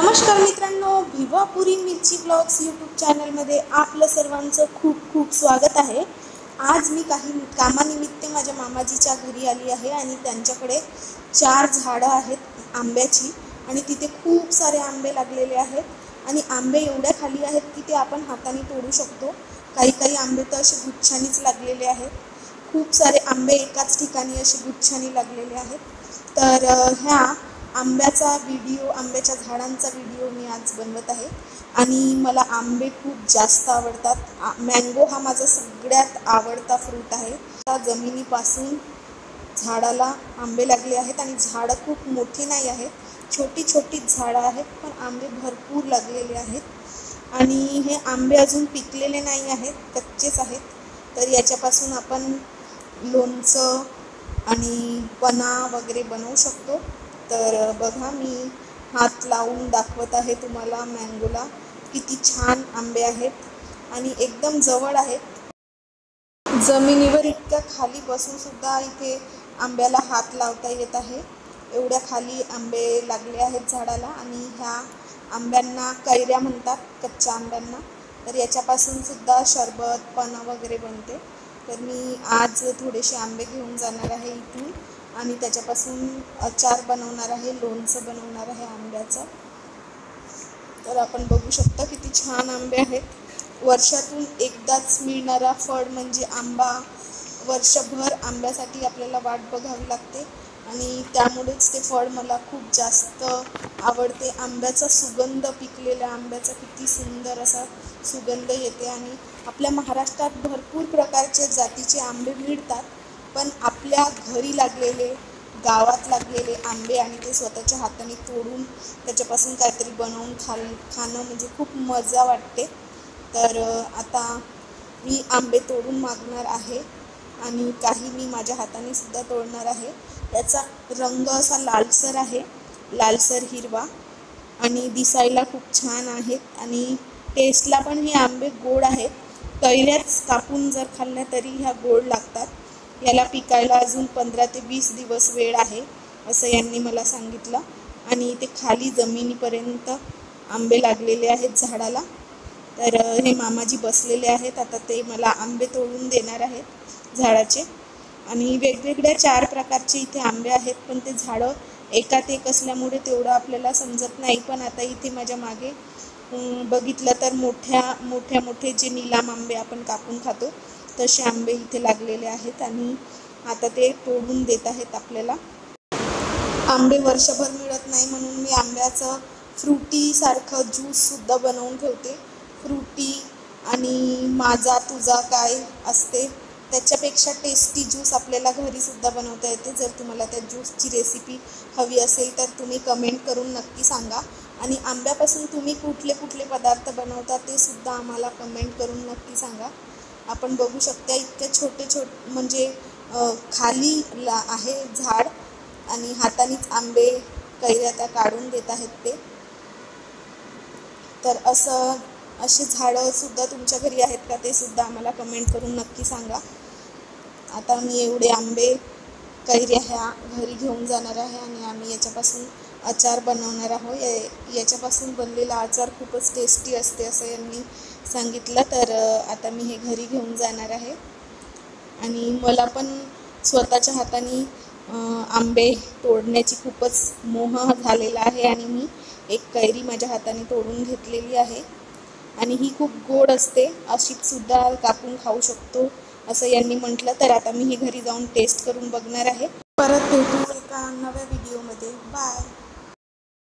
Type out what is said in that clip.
नमस्कार मित्रांनो, भिवापुरी मिरची ब्लॉग्स यूट्यूब चॅनलमध्ये आपलं सर्वांचं खूप खूप स्वागत आहे। आज मी काही कामानिमित्त माझ्या मामाजीच्या घरी आली आहे आणि त्यांच्याकडे 4 झाडं आहेत आंब्याची आणि तिथे खूप सारे आंबे लागलेले आहेत आणि आंबे एवढ्या खाली आहेत की ते आपण हाताने तोडू शकतो। काही आंबे तर असे गुच्छानीच लागलेले आहेत। खूप सारे आंबे एकाच ठिकाणी असे गुच्छानी लागलेले आहेत। तर ह्या आंब्याचा व्हिडिओ, आंब्याच्या झाडांचा व्हिडिओ मी आज बनवत आहे आणि मला आंबे खूप जास्त आवडतात। मँगो हा माझा सगळ्यात आवडता फ्रूट आहे। जमिनीपासून झाडाला आंबे लागले आहेत आणि झाडं खूप मोठी नाही आहेत, छोटी छोटी झाडं आहेत, पण आंबे भरपूर लागलेले आहेत आणि हे आंबे अजून पिकलेले नाही आहेत, कच्चेच आहेत। तर याच्यापासून आपण लोणचं आणि पन्हा वगैरे बनवू शकतो। तर बघा, मी हात लावून दाखवत आहे तुम्हाला मँगोला। किती छान आंबे आहेत आणि एकदम जवळ आहेत। जमिनीवर इतक्या खाली बसून सुद्धा इथे आंब्याला हात लावता येत आहे। एवढ्या खाली आंबे लागले आहेत झाडाला आणि ह्या आंब्यांना कैऱ्या म्हणतात, कच्च्या आंब्यांना। तर याच्यापासून सुद्धा शरबत, पन्हा वगैरे बनते। तर मी आज थोडेसे आंबे घेऊन जाणार आहे इथून आणि त्याच्यापासून अचार बनवणार आहे, लोणचं बनवणार आहे आंब्याचं। तर आपण बघू शकता किती छान आंबे आहेत। वर्षातून एकदाच मिळणारा फळ म्हणजे आंबा। वर्षभर आंब्यासाठी आपल्याला वाट बघावी लागते आणि त्यामुळेच ते फळ मला खूप जास्त आवडते। आंब्याचा सुगंध, पिकलेल्या आंब्याचा किती सुंदर असा सुगंध येते आणि आपल्या महाराष्ट्रात भरपूर प्रकारचे जातीचे आंबे मिळतात, पण आपल्या घरी लागलेले, गावात लागलेले आंबे आणि ते स्वतःच्या हाताने तोडून त्याच्यापासून काहीतरी बनवून खाणं म्हणजे खूप मजा वाटते। तर आता मी आंबे तोडून मागणार आहे आणि काही मी माझ्या हाताने सुद्धा तोडणार आहे। त्याचा रंग असा लालसर आहे, लालसर हिरवा, आणि दिसायला खूप छान आहेत आणि टेस्टला पण हे आंबे गोड आहेत। कैऱ्याच कापून जर खाल्ल्या तरी ह्या गोड लागतात। याला पिकायला अजून 15 ते 20 दिवस वेळ आहे असं यांनी मला सांगितलं आणि ते खाली जमिनीपर्यंत आंबे लागलेले आहेत झाडाला। तर हे मामाजी बसलेले आहेत, आता ते मला आंबे तोडून देणार आहेत झाडाचे आणि वेगवेगळ्या 4 प्रकारचे इथे आंबे आहेत, पण ते झाडं एकात एक असल्यामुळे तेवढं आपल्याला समजत नाही। पण आता इथे माझ्या मागे बघितलं तर मोठे जे निलाम आंबे आपण कापून खातो तसे आंबे इथे लागलेले आहेत आणि आता ते तोडून देत आहेत आपल्याला। आंबे वर्षभर मिळत नाही म्हणून मी आंब्याचं फ्रुटी सारखं ज्यूससुद्धा बनवून ठेवते। फ्रुटी आणि माझा तुझा काय असते त्याच्यापेक्षा टेस्टी ज्यूस आपल्याला घरीसुद्धा बनवता येते। जर तुम्हाला त्या ज्यूसची रेसिपी हवी असेल तर तुम्ही कमेंट करून नक्की सांगा आणि आंब्यापासून तुम्ही कुठले पदार्थ बनवता ते सुद्धा आम्हाला कमेंट करून नक्की सांगा। आपण बघू शकता इतके छोटे म्हणजे खाली आहे झाड आणि हातानेच आंबे, कैऱ्या त्या काढून देत आहेत ते। तर असे झाडं सुद्धा तुमच्या घरी आहेत का ते सुद्धा आम्हाला कमेंट करून नक्की सांगा। आता मी एवढे आंबे, कैऱ्या ह्या घरी घेऊन जाणार आहे आणि आम्ही याच्यापासून अचार बनवणार आहोत। याच्यापासून बनलेला अचार खूपच टेस्टी असते असं यांनी सांगितलं। तर आता मी हे घरी घेऊन जाणार आहे आणि मला पण स्वतःच्या हाताने आंबे तोडण्याची खूपच मोह झालेला आहे आणि मी एक कैरी माझ्या हाताने तोडून घेतलेली आहे आणि ही खूप गोड असते, अशीच सुद्धा कापून खाऊ शकतो असं यांनी म्हटलं। तर आता मी ही घरी जाऊन टेस्ट करून बघणार आहे। परत भेटू एका नव्या व्हिडिओमध्ये। बाय।